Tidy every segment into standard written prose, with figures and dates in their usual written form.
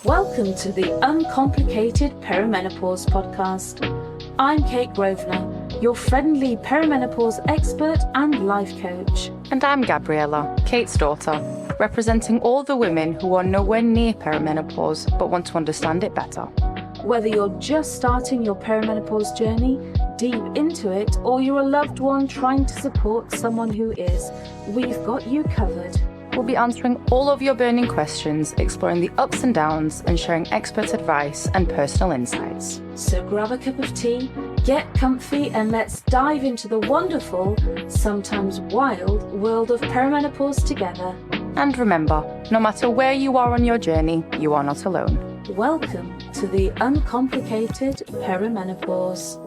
Welcome to the Uncomplicated Perimenopause podcast. I'm Kate Grosvenor, your friendly perimenopause expert and life coach. And I'm Gabriella, Kate's daughter, representing all the women who are nowhere near perimenopause but want to understand it better. Whether you're just starting your perimenopause journey, deep into it, or you're a loved one trying to support someone who is, we've got you covered. We'll be answering all of your burning questions, exploring the ups and downs, and sharing expert advice and personal insights. So grab a cup of tea, get comfy, and let's dive into the wonderful, sometimes wild, world of perimenopause together. And remember, no matter where you are on your journey, you are not alone. Welcome to the Uncomplicated Perimenopause.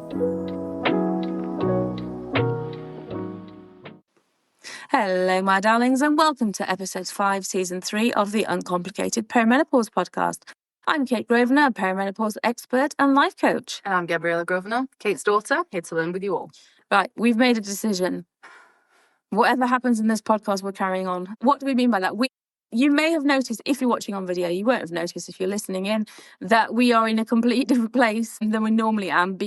Hello, my darlings, and welcome to episode 5, season 3 of the Uncomplicated Perimenopause podcast. I'm Kate Grosvenor, a perimenopause expert and life coach. And I'm Gabriella Grosvenor, Kate's daughter, here to learn with you all. Right, we've made a decision. Whatever happens in this podcast, we're carrying on. What do we mean by that? You may have noticed, if you're watching on video, you won't have noticed if you're listening in, that we are in a completely different place than we normally am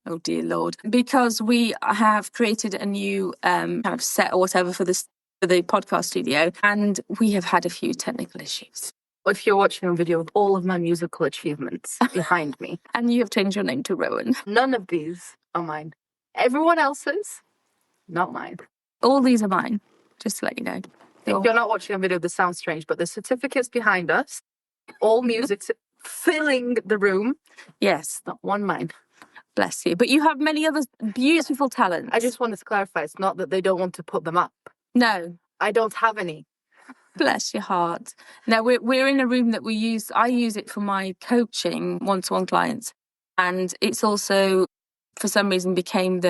oh dear Lord, because we have created a new kind of set or whatever for the podcast studio, and we have had a few technical issues. If you're watching a video of all of my musical achievements behind me. And you have changed your name to Rowan. None of these are mine. Everyone else's, not mine. All these are mine, just to let you know. If you're not watching a video, this sounds strange, but the certificates behind us, all music filling the room. Yes. Not one mine. Bless you. But you have many other beautiful talents. I just wanted to clarify, it's not that they don't want to put them up. No. I don't have any. Bless your heart. Now, we're in a room that I use it for my coaching one-to-one clients. And it's also, for some reason, became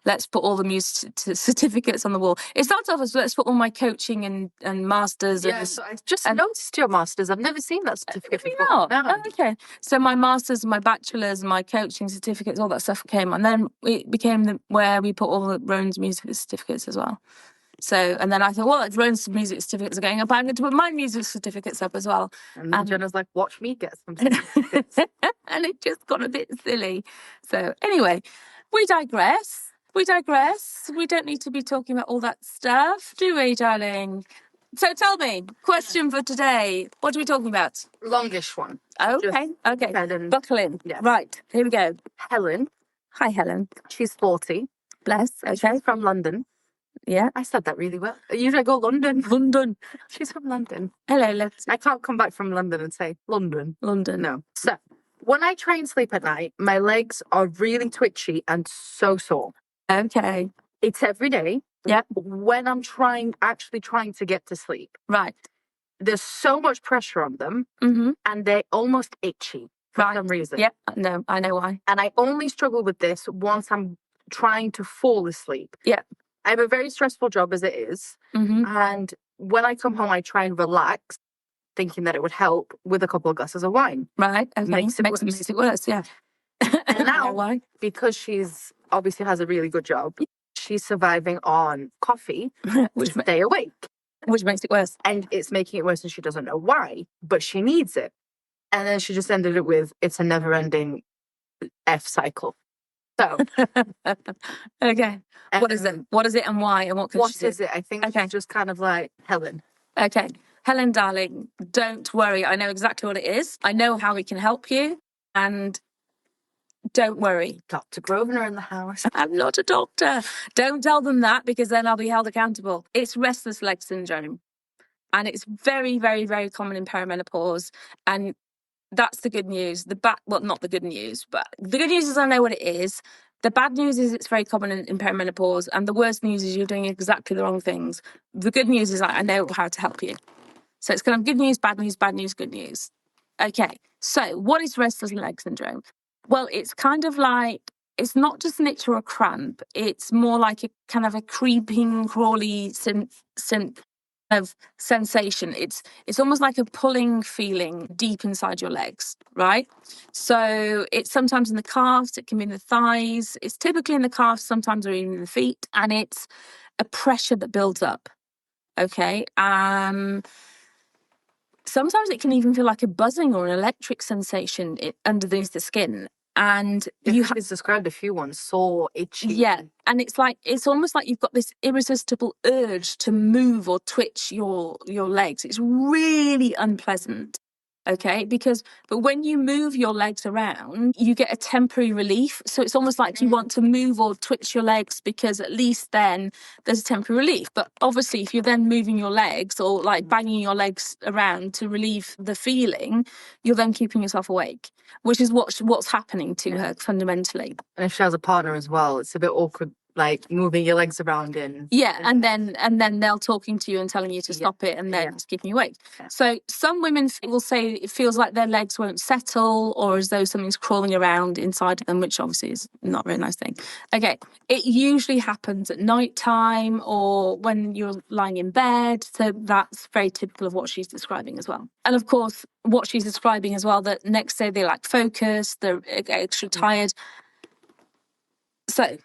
let's put all the music certificates on the wall. It starts off as let's put all my coaching and masters. Yeah, so I just noticed your masters. I've never seen that certificate before. Not? No. Oh, okay. So my masters, my bachelors, my coaching certificates, all that stuff came. And then it became where we put all the Rowan's music certificates as well. So, and then I thought, well, Rowan's music certificates are going up. I'm going to put my music certificates up as well. And Jenna's like, watch me get some certificates. And it just got a bit silly. So anyway, we digress. We don't need to be talking about all that stuff, do we, darling? So tell me, question for today. What are we talking about? Longish one. Okay. Helen. Buckle in. Yes. Right, here we go. Helen. Hi, Helen. She's 40. Bless. Okay. She's from London. Yeah. I said that really well. Usually I go London. London. She's from London. Hello, let's. I can't come back from London and say London. No. So, when I try and sleep at night, my legs are really twitchy and so sore. Okay. It's every day. Yeah. When I'm actually trying to get to sleep. Right. There's so much pressure on them, and they're almost itchy for some reason. Yeah, no, I know why. And I only struggle with this once I'm trying to fall asleep. Yeah. I have a very stressful job as it is. And when I come home, I try and relax, thinking that it would help with a couple of glasses of wine. Right. Okay. Makes it worse, yeah. And now, why? Because she's obviously has a really good job, she's surviving on coffee to stay awake. Which makes it worse. And it's making it worse and she doesn't know why, but she needs it. And then she just ended it with, it's a never-ending F cycle. So, okay. What is it? What is it and why? And what is it? I think it's just kind of like, Helen. Okay. Helen, darling, don't worry. I know exactly what it is. I know how we can help you. And don't worry. Dr. Grosvenor in the house. I'm not a doctor. Don't tell them that because then I'll be held accountable. It's restless leg syndrome. And it's very, very, very common in perimenopause. And that's the good news. Not the good news, but the good news is I know what it is. The bad news is it's very common in perimenopause. And the worst news is you're doing exactly the wrong things. The good news is I know how to help you. So it's kind of good news, bad news, good news. Okay, so what is restless leg syndrome? Well, it's kind of like, it's not just an itch or a cramp. It's more like a kind of a creeping, crawly of sensation. It's almost like a pulling feeling deep inside your legs, right? So it's sometimes in the calves, it can be in the thighs. It's typically in the calves, sometimes or even in the feet. And it's a pressure that builds up. Okay. Sometimes it can even feel like a buzzing or an electric sensation underneath the skin. And it's described a few ones, sore, itchy. Yeah. And it's almost like you've got this irresistible urge to move or twitch your legs. It's really unpleasant. Okay, but when you move your legs around, you get a temporary relief. So it's almost like you want to move or twitch your legs because at least then there's a temporary relief. But obviously, if you're then moving your legs or like banging your legs around to relieve the feeling, you're then keeping yourself awake, which is what's happening to her fundamentally. And if she has a partner as well, it's a bit awkward, like moving your legs around in. Yeah, and then they're talking to you and telling you to stop it, and then it's keeping you awake. Yeah. So some women will say it feels like their legs won't settle, or as though something's crawling around inside of them, which obviously is not a very nice thing. Okay, it usually happens at night time or when you're lying in bed. So that's very typical of what she's describing as well. And of course, what she's describing as well, that next day they lack focus, they're extra tired. So.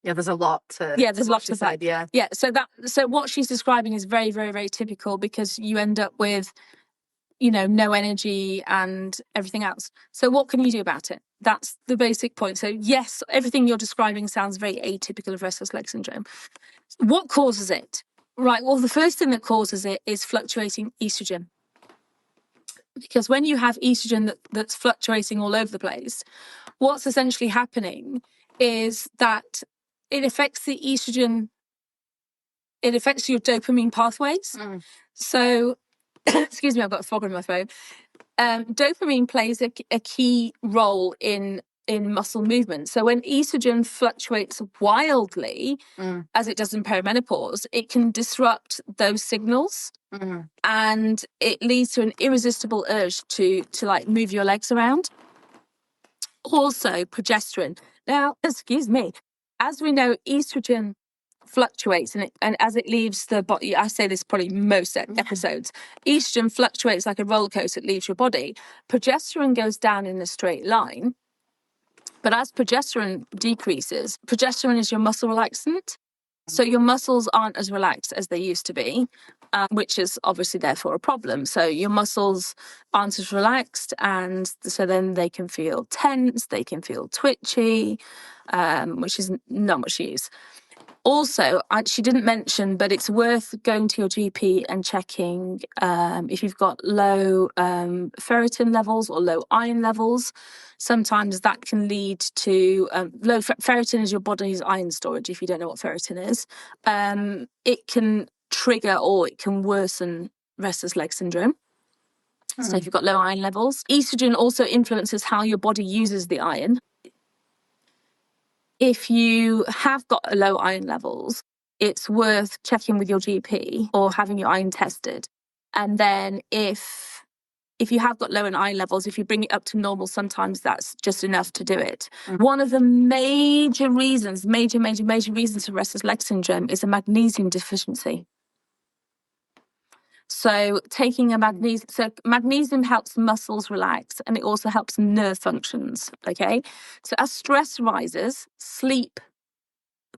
Yeah, there's a lot to. Yeah, there's lots of that. Yeah. Yeah. So what she's describing is very, very, very typical because you end up with, no energy and everything else. So what can you do about it? That's the basic point. So yes, everything you're describing sounds very atypical of restless leg syndrome. What causes it? Right. Well, the first thing that causes it is fluctuating estrogen. Because when you have estrogen that's fluctuating all over the place, what's essentially happening is that it affects the estrogen, it affects your dopamine pathways. So, excuse me, I've got a frog in my throat. Dopamine plays a key role in muscle movement. So when estrogen fluctuates wildly, as it does in perimenopause, it can disrupt those signals. And it leads to an irresistible urge to like move your legs around. Also, progesterone. Now, excuse me, as we know, estrogen fluctuates and as it leaves the body, I say this probably most episodes, estrogen fluctuates like a roller coaster, it leaves your body. Progesterone goes down in a straight line. But as progesterone decreases, progesterone is your muscle relaxant. So your muscles aren't as relaxed as they used to be, which is obviously therefore a problem. So your muscles aren't as relaxed, and so then they can feel tense, they can feel twitchy, which is not much use. Also, she didn't mention, but it's worth going to your GP and checking if you've got low ferritin levels or low iron levels. Sometimes that can lead to low ferritin is your body's iron storage. If you don't know what ferritin is, it can trigger or it can worsen restless leg syndrome. So if you've got low iron levels, estrogen also influences how your body uses the iron. If you have got low iron levels, it's worth checking with your GP or having your iron tested. And then if you have got low in iron levels, if you bring it up to normal, sometimes that's just enough to do it. One of the major reasons for restless leg syndrome is a magnesium deficiency. So taking magnesium helps muscles relax, and it also helps nerve functions. Okay. So as stress rises, sleep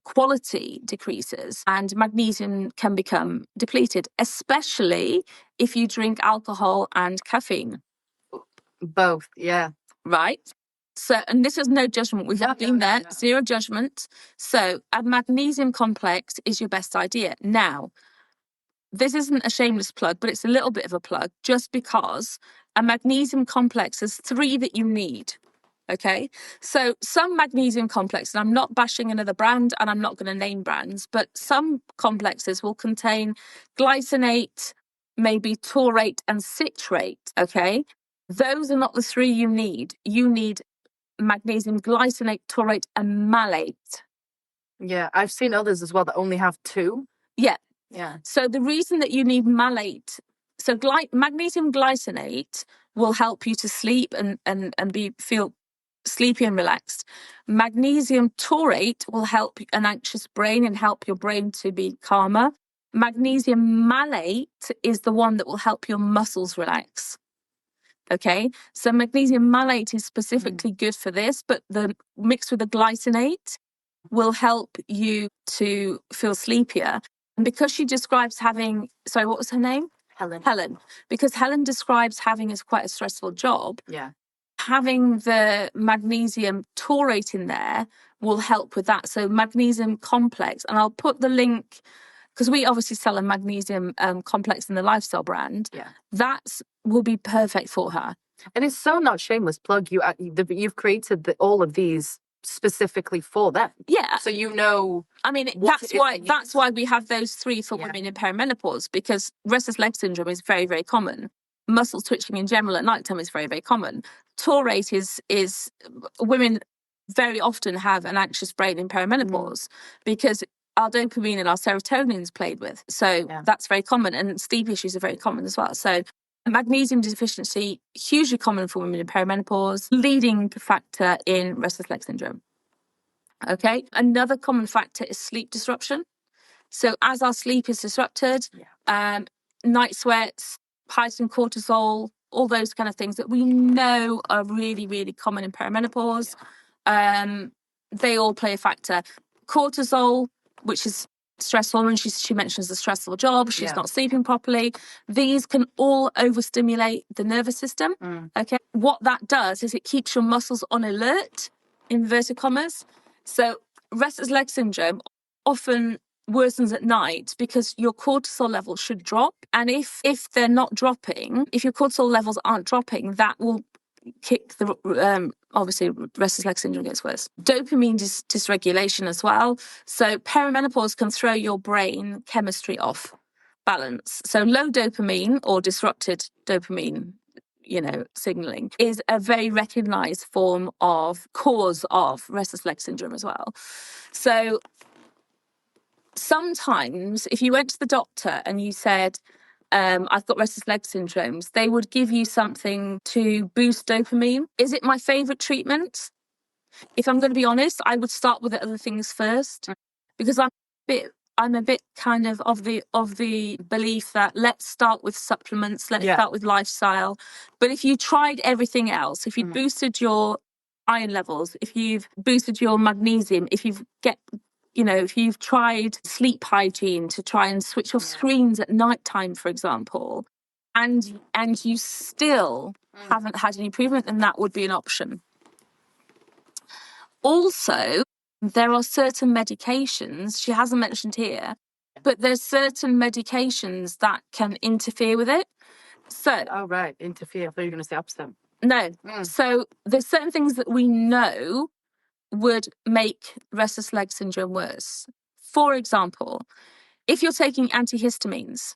quality decreases and magnesium can become depleted, especially if you drink alcohol and caffeine. Both, yeah. Right. So, and this is no judgment. We've been there, zero judgment. So a magnesium complex is your best idea. Now, this isn't a shameless plug, but it's a little bit of a plug just because a magnesium complex has 3 that you need. Okay, so some magnesium complex, and I'm not bashing another brand and I'm not going to name brands, but some complexes will contain glycinate, maybe taurate and citrate. Okay, those are not the 3 you need. You need magnesium glycinate, taurate and malate. Yeah, I've seen others as well that only have 2. Yeah. Yeah. So the reason that you need malate, so magnesium glycinate will help you to sleep and feel sleepy and relaxed. Magnesium taurate will help an anxious brain and help your brain to be calmer. Magnesium malate is the one that will help your muscles relax. Okay, so magnesium malate is specifically good for this, but mixed with the glycinate will help you to feel sleepier. And because she describes having, sorry, what was her name? Helen. Because Helen describes having as quite a stressful job. Yeah. Having the magnesium taurate in there will help with that. So magnesium complex, and I'll put the link, because we obviously sell a magnesium complex in the Lifestyle brand. Yeah. That will be perfect for her. And it's so not shameless plug. You've created all of these specifically for them. Yeah. So you know. I mean, that's why we have those three for women in perimenopause, because restless leg syndrome is very, very common. Muscle twitching in general at nighttime is very, very common. Taurate is women very often have an anxious brain in perimenopause because our dopamine and our serotonin is played with. So that's very common, and sleep issues are very common as well. So magnesium deficiency, hugely common for women in perimenopause, leading factor in restless leg syndrome. Okay. Another common factor is sleep disruption. So as our sleep is disrupted, night sweats, heightened cortisol, all those kind of things that we know are really, really common in perimenopause, they all play a factor. Cortisol, which is stressful, and she mentions a stressful job, she's not sleeping properly. These can all overstimulate the nervous system. Okay. What that does is it keeps your muscles on alert, inverted commas. So restless leg syndrome often worsens at night because your cortisol levels should drop. And if they're not dropping, if your cortisol levels aren't dropping, that will kick the obviously restless leg syndrome gets worse. Dopamine dysregulation as well. So perimenopause can throw your brain chemistry off balance. So low dopamine or disrupted dopamine, signaling is a very recognized cause of restless leg syndrome as well. So sometimes if you went to the doctor and you said, I've got restless leg syndromes, they would give you something to boost dopamine. Is it my favorite treatment? If I'm going to be honest, I would start with the other things first, because I'm a bit kind of the belief that let's start with supplements, let's start with lifestyle. But if you tried everything else, if you boosted your iron levels, if you've boosted your magnesium, if you've tried sleep hygiene to try and switch off screens at nighttime, for example, and you still haven't had any improvement, then that would be an option. Also, there are certain medications she hasn't mentioned here, but there's certain medications that can interfere with it. So, interfere. I thought you were going to say opposite. No. So there's certain things that we know would make restless leg syndrome worse. For example, if you're taking antihistamines,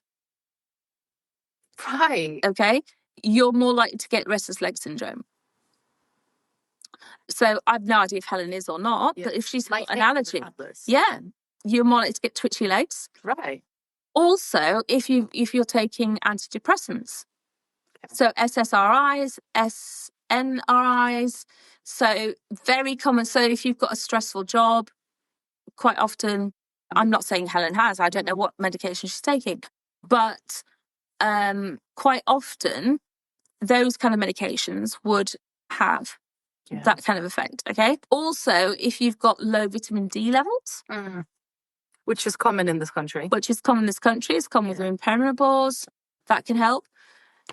okay, you're more likely to get restless leg syndrome. So I've no idea if Helen is or not, but if she's got an allergy, you're more likely to get twitchy legs. Right. Also, if you're taking antidepressants, so SSRIs, SNRIs, so very common. So if you've got a stressful job, quite often, I'm not saying Helen has, I don't know what medication she's taking, but quite often those kind of medications would have that kind of effect. Okay. Also, if you've got low vitamin D levels, which is common in this country. It's common with women in perimenopause, that can help.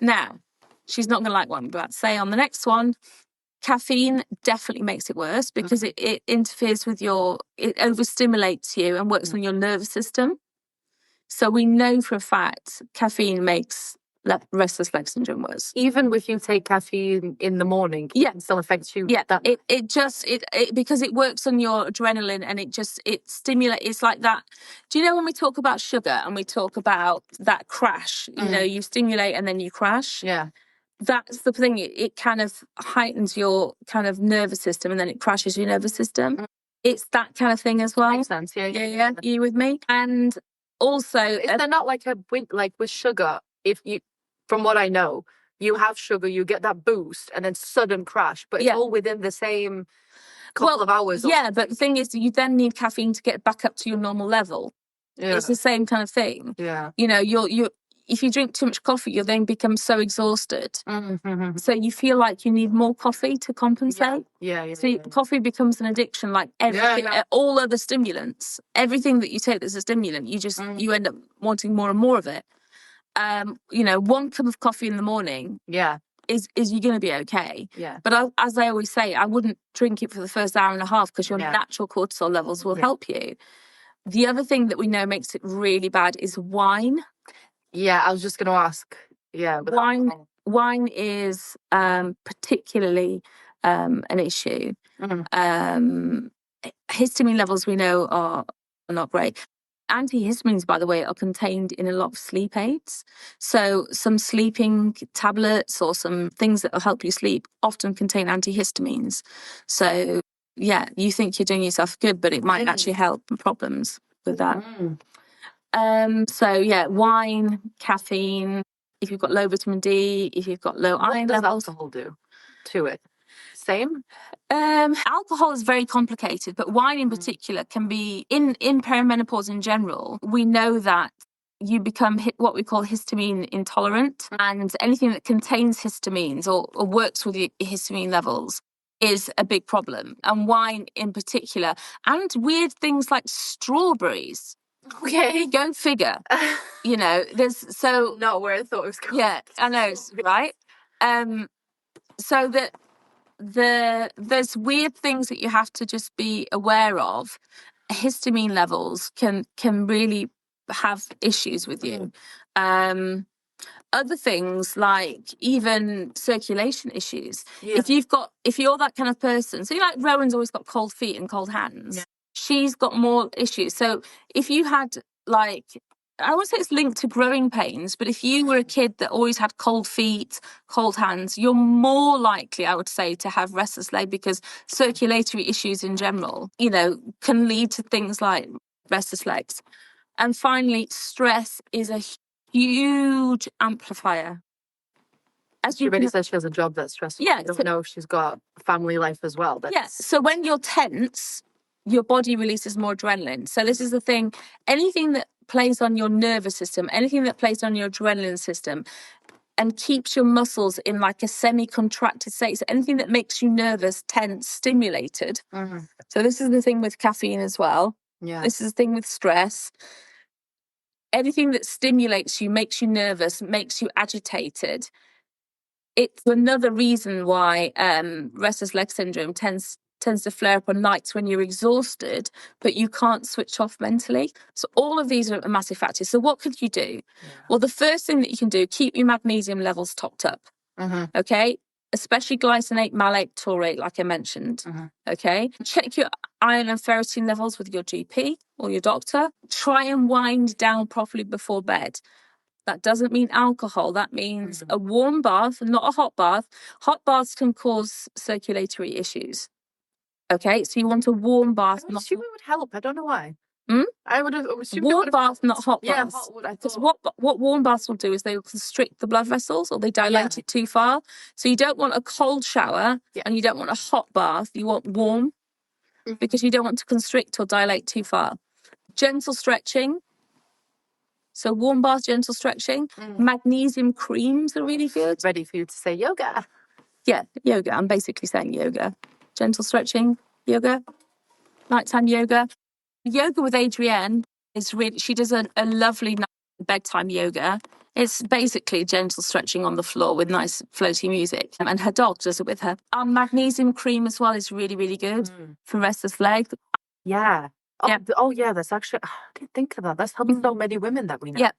Now, she's not going to like what I'm about to say on the next one. Caffeine definitely makes it worse because it interferes with it overstimulates you and works on your nervous system. So we know for a fact caffeine makes restless leg syndrome worse. Even if you take caffeine in the morning, it still affects you. Yeah, it because it works on your adrenaline and it stimulates. It's like that. Do you know when we talk about sugar and we talk about that crash? You stimulate and then you crash. Yeah. That's the thing. It kind of heightens your kind of nervous system and then it crashes your nervous system. It's that kind of thing as well. Makes sense. Yeah. You with me? And also, is there not like with sugar? From what I know, you have sugar, you get that boost, and then sudden crash, but it's all within the same couple of hours. Yeah, but the thing is, you then need caffeine to get back up to your normal level. Yeah. It's the same kind of thing. Yeah. if you drink too much coffee, you'll then become so exhausted. So you feel like you need more coffee to compensate. So coffee becomes an addiction, like all other stimulants. Everything that you take that's a stimulant, you end up wanting more and more of it. 1 cup of coffee in the morning. Is you're going to be okay. But as I always say, I wouldn't drink it for the first hour and a half because your natural cortisol levels will help you. The other thing that we know makes it really bad is wine. I was just going to ask. Wine is particularly an issue. Histamine levels we know are not great. Antihistamines, by the way, are contained in a lot of sleep aids. So some sleeping tablets or some things that will help you sleep often contain antihistamines. So you think you're doing yourself good, but it might actually help problems with that. Wine, caffeine, if you've got low vitamin D, if you've got low iron levels. What does alcohol do to it? Same? Alcohol is very complicated, but wine in particular can be, in perimenopause in general, we know that you become what we call histamine intolerant, and anything that contains histamines or works with your histamine levels is a big problem. And wine in particular, and weird things like strawberries. Okay. Go figure. There's so... Not where I thought it was going. Yeah, I know, right? So that there's weird things that you have to just be aware of. Histamine levels can really have issues with you. Other things like even circulation issues. If you're that kind of person, so Rowan's always got cold feet and cold hands. She's got more issues. So if you had I won't say it's linked to growing pains, but if you were a kid that always had cold feet, cold hands, you're more likely, I would say, to have restless leg, because circulatory issues in general, can lead to things like restless legs. And finally, stress is a huge amplifier. She already says she has a job that's stressful. I don't know if she's got a family life as well. So when you're tense, your body releases more adrenaline. So this is the thing, anything that plays on your nervous system, anything that plays on your adrenaline system and keeps your muscles in like a semi-contracted state, so anything that makes you nervous, tense, stimulated. So this is the thing with caffeine as well. This is the thing with stress. Anything that stimulates you, makes you nervous, makes you agitated. It's another reason why restless leg syndrome tends to flare up on nights when you're exhausted, but you can't switch off mentally. So all of these are massive factors. So what could you do? Well, the first thing that you can do, keep your magnesium levels topped up. Okay? Especially glycinate, malate, taurate, like I mentioned. Okay? Check your iron and ferritin levels with your GP or your doctor. Try and wind down properly before bed. That doesn't mean alcohol. That means a warm bath, not a hot bath. Hot baths can cause circulatory issues. Okay, so you want a warm bath. I assume it would help. I don't know why. I would have assumed warm bath, not hot baths. Because what warm baths will do is they will constrict the blood vessels, or they dilate it too far. So you don't want a cold shower and you don't want a hot bath. You want warm, because you don't want to constrict or dilate too far. Gentle stretching. So warm bath, gentle stretching. Magnesium creams are really good. Ready for you to say yoga. Yeah, yoga. I'm basically saying yoga. Gentle stretching, yoga, nighttime yoga. Yoga with Adrienne is really, she does a lovely bedtime yoga. It's basically gentle stretching on the floor with nice floaty music. And her dog does it with her. Our magnesium cream as well is really, really good for restless leg. That's actually, I didn't think of that. That's helping so many women that we know.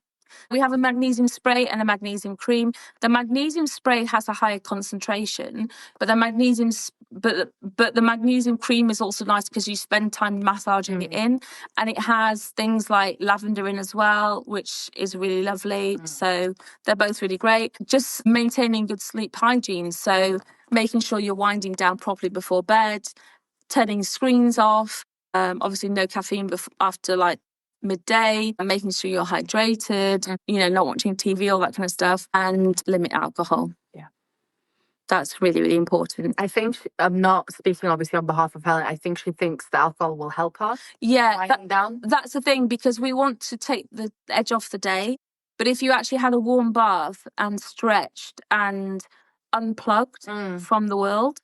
We have a magnesium spray and a magnesium cream. The magnesium spray has a higher concentration, but the magnesium cream is also nice because you spend time massaging it in, and it has things like lavender in as well, which is really lovely. So they're both really great. Just maintaining good sleep hygiene, so making sure you're winding down properly before bed, turning screens off. Obviously, no caffeine after midday, and making sure you're hydrated, not watching TV, all that kind of stuff, and limit alcohol. That's really, really important. I think, I'm not speaking obviously on behalf of Helen, I think she thinks the alcohol will help her. That's the thing, because we want to take the edge off the day. But if you actually had a warm bath and stretched and unplugged from the world,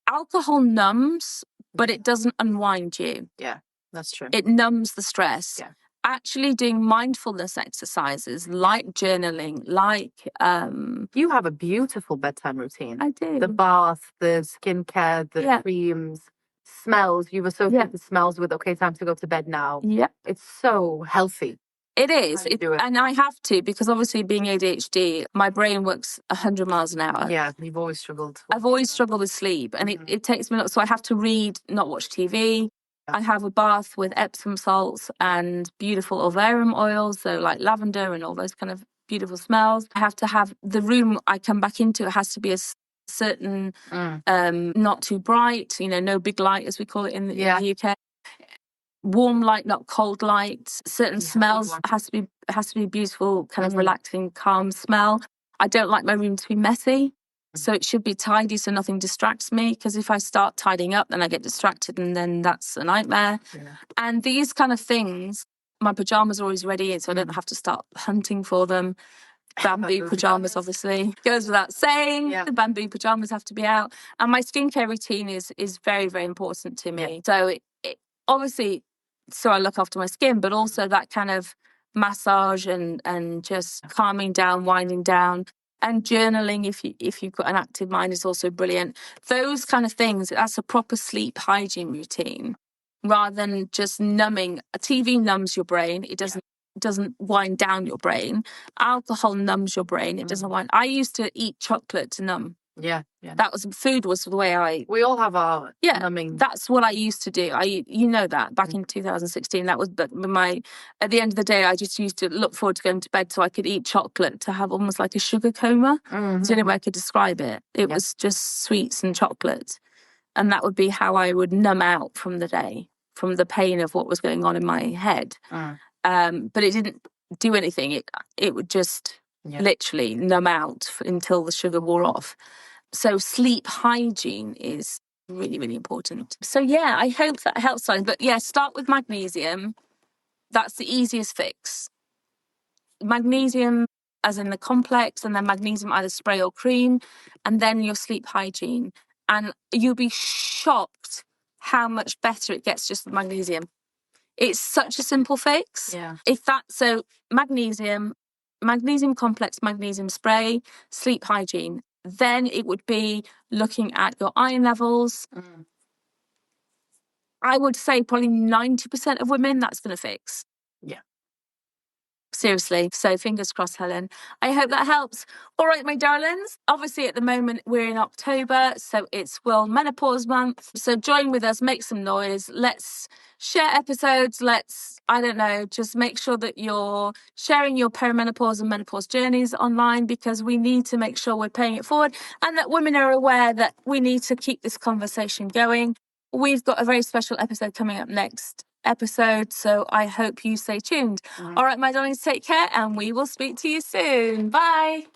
alcohol numbs, but it doesn't unwind you. Yeah, that's true. It numbs the stress. Yeah. Actually doing mindfulness exercises like journaling, like... You have a beautiful bedtime routine. I do. The bath, the skincare, the creams, smells. You've associated the smells with, okay, time to go to bed now. Yeah. It's so healthy. It is. And I have to, because obviously being ADHD, my brain works 100 miles an hour. Yeah, you've always struggled. I've always struggled with sleep, and it takes me... So I have to read, not watch TV. I have a bath with Epsom salts and beautiful ovarium oils, so like lavender and all those kind of beautiful smells. I have to have the room I come back into, it has to be a certain, not too bright, no big light, as we call it in the UK. Warm light, not cold light. Certain smells has to be beautiful, kind of relaxing, calm smell. I don't like my room to be messy. So it should be tidy so nothing distracts me, because if I start tidying up, then I get distracted, and then that's a nightmare. Yeah. And these kind of things, my pajamas are always ready, so I don't have to start hunting for them. Bamboo pajamas, obviously. Goes without saying. Yeah. The bamboo pajamas have to be out. And my skincare routine is very, very important to me. Yeah. So it obviously, so I look after my skin, but also that kind of massage and just calming down, winding down. And journaling, if you've got an active mind, is also brilliant. Those kind of things, that's a proper sleep hygiene routine, rather than just numbing. A TV numbs your brain. It doesn't wind down your brain. Alcohol numbs your brain. It doesn't wind. I used to eat chocolate to numb. Yeah. That was food was the way we all have our numbing. That's what I used to do. That back in 2016, that was at the end of the day, I just used to look forward to going to bed so I could eat chocolate, to have almost like a sugar coma. There's the only way I could describe it. It was just sweets and chocolate. And that would be how I would numb out from the day, from the pain of what was going on in my head. But it didn't do anything. It would just literally numb out until the sugar wore off. So sleep hygiene is really, really important. So I hope that helps. But start with magnesium. That's the easiest fix. Magnesium as in the complex, and then magnesium either spray or cream, and then your sleep hygiene. And you'll be shocked how much better it gets just with magnesium. It's such a simple fix. Yeah. So magnesium complex, magnesium spray, sleep hygiene. Then it would be looking at your iron levels. I would say probably 90% of women, that's going to fix. Yeah. Seriously. So fingers crossed, Helen. I hope that helps. All right, my darlings. Obviously, at the moment, we're in October, so it's World Menopause Month. So join with us, make some noise. Let's share episodes. Just make sure that you're sharing your perimenopause and menopause journeys online, because we need to make sure we're paying it forward, and that women are aware that we need to keep this conversation going. We've got a very special episode coming up next episode, so I hope you stay tuned. All right, my darlings, take care, and we will speak to you soon. Bye.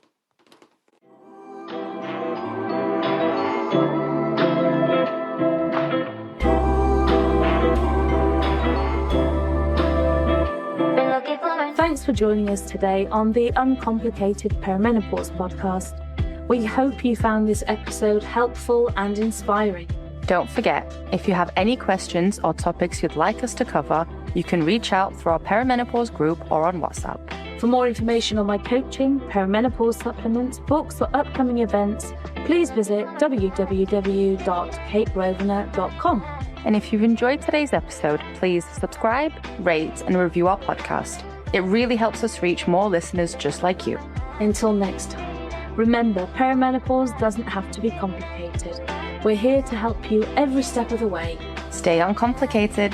Thanks for joining us today on the Uncomplicated Perimenopause podcast. We hope you found this episode helpful and inspiring. Don't forget, if you have any questions or topics you'd like us to cover, you can reach out through our perimenopause group or on WhatsApp. For more information on my coaching, perimenopause supplements, books, or upcoming events, please visit www.kategrosvenor.com. And if you've enjoyed today's episode, please subscribe, rate, and review our podcast. It really helps us reach more listeners just like you. Until next time, remember, perimenopause doesn't have to be complicated. We're here to help you every step of the way. Stay uncomplicated.